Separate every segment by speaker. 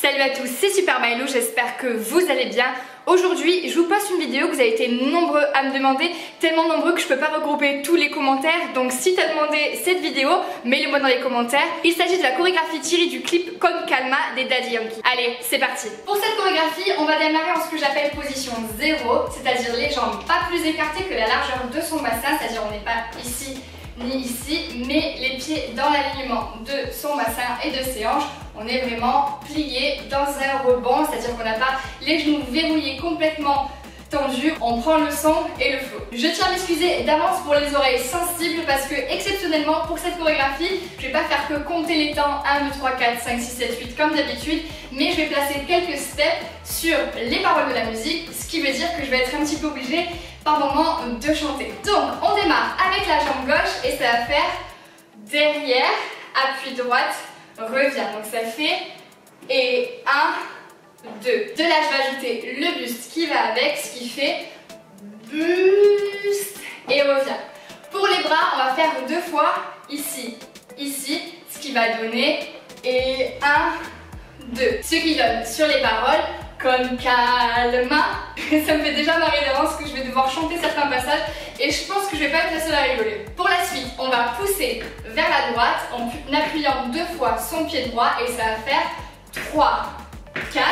Speaker 1: Salut à tous, c'est Super Mylou, j'espère que vous allez bien. Aujourd'hui, je vous poste une vidéo que vous avez été nombreux à me demander, tellement nombreux que je peux pas regrouper tous les commentaires. Donc si tu as demandé cette vidéo, mets-le-moi dans les commentaires. Il s'agit de la chorégraphie tirée du clip Con Calma des Daddy Yankee. Allez, c'est parti. Pour cette chorégraphie, on va démarrer en ce que j'appelle position 0, c'est-à-dire les jambes pas plus écartées que la largeur de son bassin, c'est-à-dire on n'est pas ici ni ici, mais les pieds dans l'alignement de son bassin et de ses hanches. On est vraiment plié dans un rebond, c'est-à-dire qu'on n'a pas les genoux verrouillés complètement tendus. On prend le son et le flow. Je tiens à m'excuser d'avance pour les oreilles sensibles parce que exceptionnellement pour cette chorégraphie, je vais pas faire que compter les temps 1, 2, 3, 4, 5, 6, 7, 8 comme d'habitude, mais je vais placer quelques steps sur les paroles de la musique, ce qui veut dire que je vais être un petit peu obligée par moment de chanter. Donc on démarre avec la jambe gauche et ça va faire derrière, appui droite, revient. Donc ça fait et 1, 2. De là je vais ajouter le buste qui va avec, ce qui fait buste et revient. Pour les bras, on va faire 2 fois ici, ici, ce qui va donner et 1, 2. Ce qui donne sur les paroles Con Calma. Ça me fait déjà marrer d'avance que je vais devoir chanter certains passages et je pense que je vais pas être la seule à rigoler. Pour la suite, on va pousser vers la droite en appuyant 2 fois son pied droit et ça va faire 3, 4.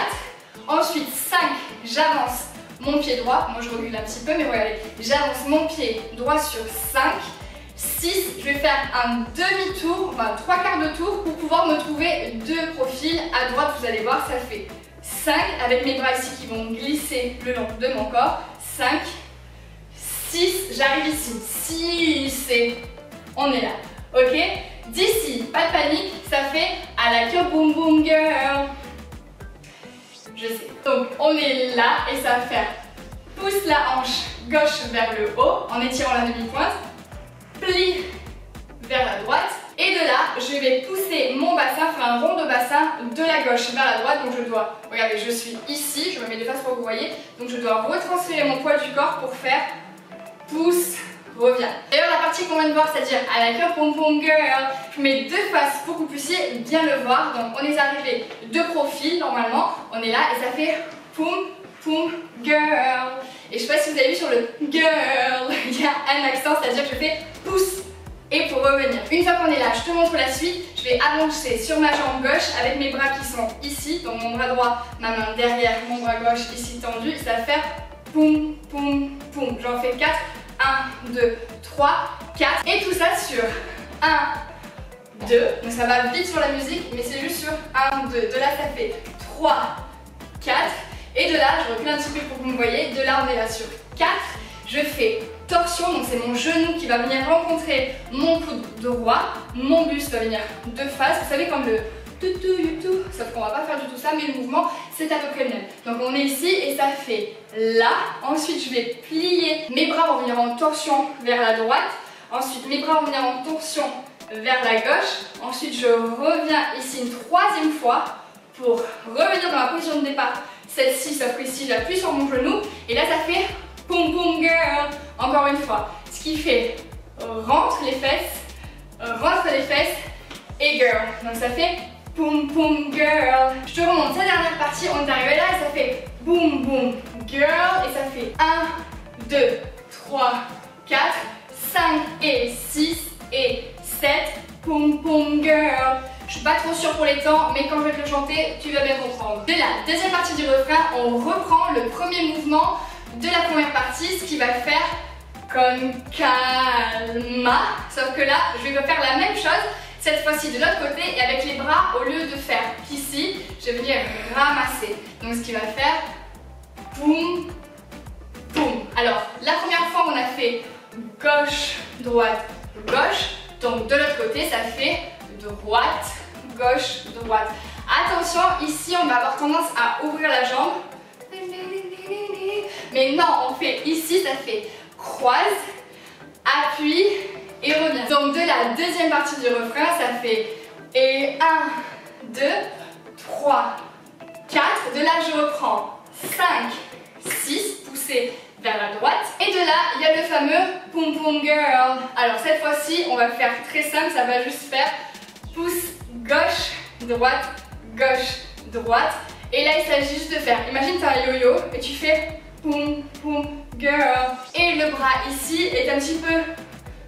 Speaker 1: Ensuite 5, j'avance mon pied droit. Moi je recule un petit peu mais regardez, j'avance mon pied droit sur 5. 6, je vais faire un demi-tour, enfin 3/4 de tour pour pouvoir me trouver 2 profils à droite. Vous allez voir, ça fait 5 avec mes bras ici qui vont glisser le long de mon corps. 5, 6, j'arrive ici. 6 et on est là. Ok? D'ici, pas de panique, ça fait I like your boom boom girl. Je sais. Donc on est là et ça va faire pousse la hanche gauche vers le haut en étirant la demi-pointe. Plie vers la droite. Et de là, je vais pousser mon bassin, faire un rond de bassin de la gauche vers la droite. Donc je dois, regardez, je suis ici, je me mets de face pour que vous voyez. Donc je dois retransférer mon poids du corps pour faire pousse, revient. D'ailleurs la partie qu'on vient de voir, c'est-à-dire à la cœur pom pom girl, je mets 2 faces pour que vous puissiez bien le voir. Donc on est arrivé de profil normalement, on est là et ça fait pom pom girl. Et je sais pas si vous avez vu sur le girl, il y a un accent, c'est-à-dire que je fais pousse. Et pour revenir, une fois qu'on est là, je te montre la suite. Je vais avancer sur ma jambe gauche avec mes bras qui sont ici. Donc mon bras droit, ma main derrière, mon bras gauche ici tendu. Ça va faire poum, poum, poum. J'en fais 4. 1, 2, 3, 4. Et tout ça sur 1, 2. Donc ça va vite sur la musique, mais c'est juste sur 1, 2. De là, ça fait 3, 4. Et de là, je recule un petit peu pour que vous me voyez. De là, on est là sur 4. Je fais torsion, donc c'est mon genou qui va venir rencontrer mon coude droit, mon buste va venir de face, vous savez comme le tout, sauf qu'on va pas faire du tout ça, mais le mouvement c'est à peu près le même. Donc on est ici et ça fait là, ensuite je vais plier, mes bras vont venir en torsion vers la droite, ensuite mes bras vont venir en torsion vers la gauche, ensuite je reviens ici une 3e fois pour revenir dans ma position de départ, celle-ci, sauf que ici j'appuie sur mon genou et là ça fait pom pom girl, encore une fois, ce qui fait rentre les fesses et girl, donc ça fait pom pom girl. Je te remonte cette dernière partie, on est arrivé là et ça fait boom boom girl et ça fait 1, 2, 3, 4, 5 et 6 et 7 pom pom girl. Je suis pas trop sûre pour les temps, mais quand je vais te le chanter, tu vas bien comprendre. De la deuxième partie du refrain, on reprend le premier mouvement de la première partie, ce qui va faire Con Calma, sauf que là je vais faire la même chose cette fois-ci de l'autre côté et avec les bras, au lieu de faire ici, je vais venir ramasser, donc ce qui va faire boum boum. Alors la première fois on a fait gauche droite gauche, donc de l'autre côté ça fait droite gauche droite. Attention, ici on va avoir tendance à ouvrir la jambe. Mais non, on fait ici, ça fait croise, appuie et revient. Donc de la deuxième partie du refrain, ça fait et 1, 2, 3, 4. De là, je reprends 5, 6, poussé vers la droite. Et de là, il y a le fameux pom pom girl. Alors cette fois-ci, on va faire très simple, ça va juste faire pouce, gauche, droite, gauche, droite. Et là, il s'agit juste de faire, imagine tu as un yo-yo et tu fais poum, poum, girl. Et le bras ici est un petit peu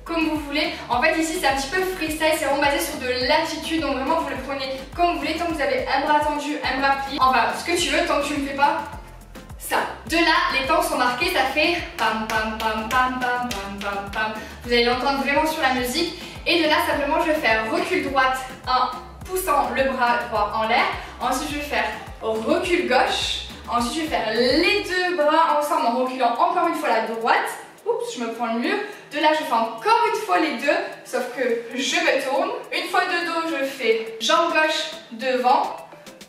Speaker 1: comme vous voulez. En fait, ici, c'est un petit peu freestyle, c'est vraiment basé sur de l'attitude. Donc vraiment, vous le prenez comme vous voulez, tant que vous avez un bras tendu, un bras plié. Enfin, ce que tu veux, tant que tu ne fais pas ça. De là, les temps sont marqués, ça fait pam, pam, pam, pam, pam, pam, pam, pam. Vous allez l'entendre vraiment sur la musique. Et de là, simplement, je vais faire recul droite en poussant le bras droit en l'air. Ensuite, je vais faire recul gauche. Ensuite, je vais faire les deux bras ensemble en reculant encore une fois la droite. Oups, je me prends le mur. De là, je fais encore une fois les deux, sauf que je me tourne. Une fois de dos, je fais jambe gauche devant,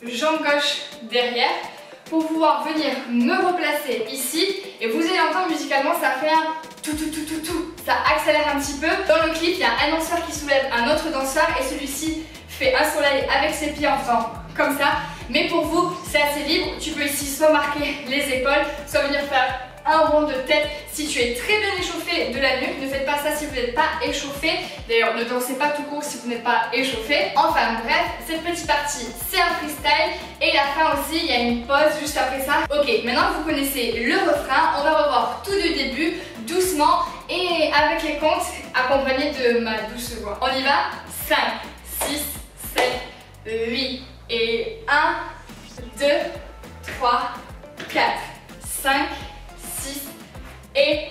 Speaker 1: jambe gauche derrière, pour pouvoir venir me replacer ici. Et vous allez entendre musicalement, ça fait un tout. Ça accélère un petit peu. Dans le clip, il y a un danseur qui soulève un autre danseur et celui-ci fait un soleil avec ses pieds en faisant comme ça. Mais pour vous, c'est assez libre. Tu peux ici soit marquer les épaules, soit venir faire un rond de tête si tu es très bien échauffé de la nuque. Ne faites pas ça si vous n'êtes pas échauffé. D'ailleurs, ne dansez pas tout court si vous n'êtes pas échauffé. Enfin bref, cette petite partie, c'est un freestyle. Et la fin aussi, il y a une pause juste après ça. Ok, maintenant que vous connaissez le refrain, on va revoir tout du début, doucement et avec les comptes, accompagné de ma douce voix. On y va. 5, 6, 7, 8 et 1, 2, 3, 4, 5, 6 et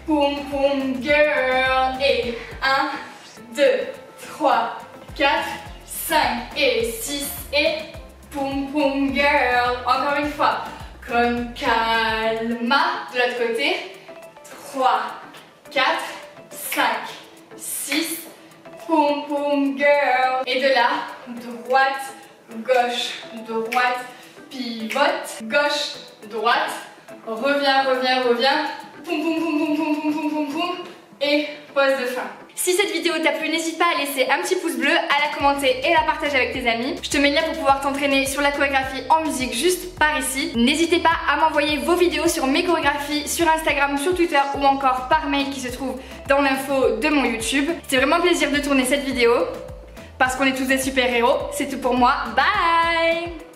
Speaker 1: poum poum girl et 1, 2, 3, 4, 5 et 6 et poum poum girl. Encore une fois, comme calma de l'autre côté. 3, 4, 5, 6, poum poum girl. Et de là, droite, gauche, droite, pivote, gauche, droite. Reviens, poum poum poum poum poum poum poum poum poum et pause de fin. Si cette vidéo t'a plu, n'hésite pas à laisser un petit pouce bleu, à la commenter et la partager avec tes amis. Je te mets le lien pour pouvoir t'entraîner sur la chorégraphie en musique juste par ici. N'hésitez pas à m'envoyer vos vidéos sur mes chorégraphies sur Instagram, sur Twitter ou encore par mail qui se trouve dans l'info de mon YouTube. C'est vraiment un plaisir de tourner cette vidéo parce qu'on est tous des super héros. C'est tout pour moi. Bye!